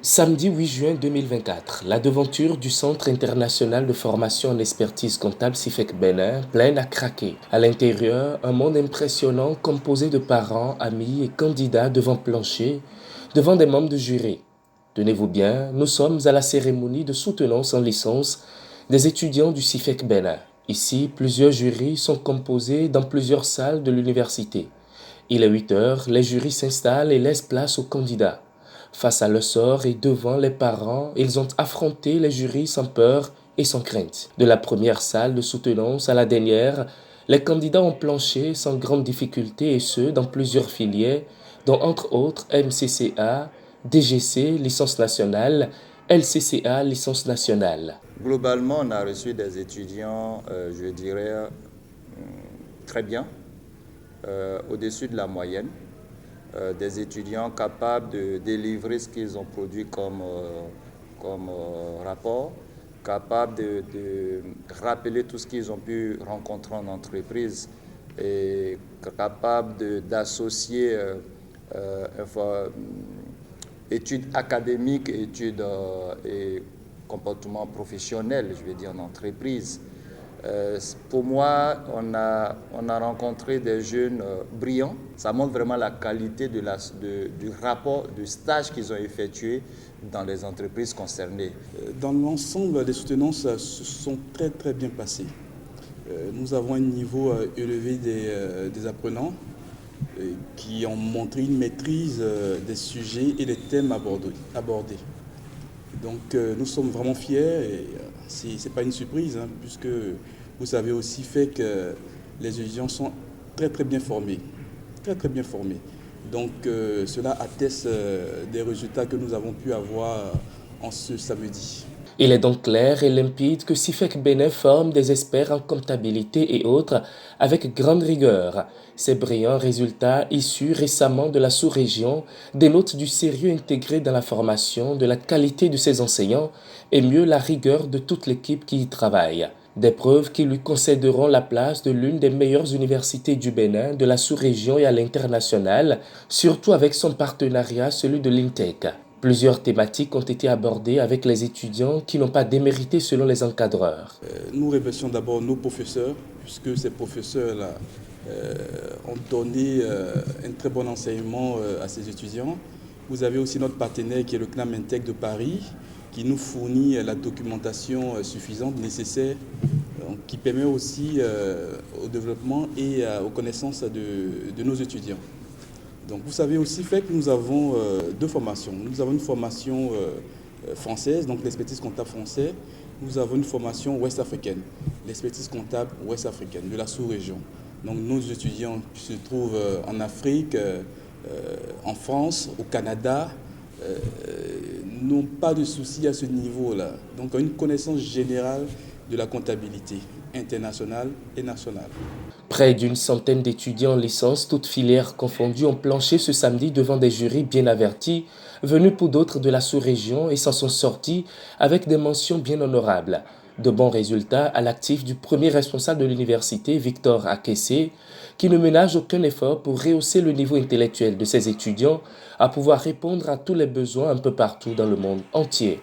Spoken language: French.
Samedi 8 juin 2024, la devanture du Centre international de formation en expertise comptable CIFEC Bénin pleine à craquer. À l'intérieur, un monde impressionnant composé de parents, amis et candidats devant plancher, devant des membres de jury. Tenez-vous bien, nous sommes à la cérémonie de soutenance en licence des étudiants du CIFEC Bénin. Ici, plusieurs jurys sont composés dans plusieurs salles de l'université. Il est 8 heures, les jurys s'installent et laissent place aux candidats. Face à leur sort et devant les parents, ils ont affronté les jurys sans peur et sans crainte. De la première salle de soutenance à la dernière, les candidats ont planché sans grande difficulté et ce, dans plusieurs filières, dont entre autres MCCA, DGC, licence nationale, LCCA, licence nationale. Globalement, on a reçu des étudiants, je dirais, très bien, au-dessus de la moyenne. Des étudiants capables de délivrer ce qu'ils ont produit comme rapport, capables de rappeler tout ce qu'ils ont pu rencontrer en entreprise et capables d'associer études académiques, études et comportement professionnel, je vais dire, en entreprise. Pour moi, on a rencontré des jeunes brillants. Ça montre vraiment la qualité du rapport, du stage qu'ils ont effectué dans les entreprises concernées. Dans l'ensemble, les soutenances se sont très très bien passées. Nous avons un niveau élevé des apprenants qui ont montré une maîtrise des sujets et des thèmes abordés. Donc nous sommes vraiment fiers et ce n'est pas une surprise puisque vous savez aussi fait que les étudiants sont très très bien formés. Très très bien formés. Donc cela atteste des résultats que nous avons pu avoir en ce samedi. Il est donc clair et limpide que CIFEC Bénin forme des experts en comptabilité et autres avec grande rigueur. Ces brillants résultats issus récemment de la sous-région dénotent du sérieux intégré dans la formation, de la qualité de ses enseignants et mieux la rigueur de toute l'équipe qui y travaille. Des preuves qui lui concéderont la place de l'une des meilleures universités du Bénin, de la sous-région et à l'international, surtout avec son partenariat, celui de l'INTEC. Plusieurs thématiques ont été abordées avec les étudiants qui n'ont pas démérité selon les encadreurs. Nous remercions d'abord nos professeurs, puisque ces professeurs-là ont donné un très bon enseignement à ces étudiants. Vous avez aussi notre partenaire qui est le CNAM INTEC de Paris, qui nous fournit la documentation suffisante, nécessaire, qui permet aussi au développement et aux connaissances de nos étudiants. Donc vous savez aussi fait que nous avons deux formations. Nous avons une formation française, donc l'expertise comptable française. Nous avons une formation ouest-africaine, l'expertise comptable ouest-africaine, de la sous-région. Donc nos étudiants qui se trouvent en Afrique, en France, au Canada, n'ont pas de soucis à ce niveau-là. Donc une connaissance générale de la comptabilité internationale et nationale. Près d'une centaine d'étudiants en licence, toutes filières confondues, ont planché ce samedi devant des jurys bien avertis, venus pour d'autres de la sous-région et s'en sont sortis avec des mentions bien honorables. De bons résultats à l'actif du premier responsable de l'université, Victor Akessé, qui ne ménage aucun effort pour rehausser le niveau intellectuel de ses étudiants à pouvoir répondre à tous les besoins un peu partout dans le monde entier.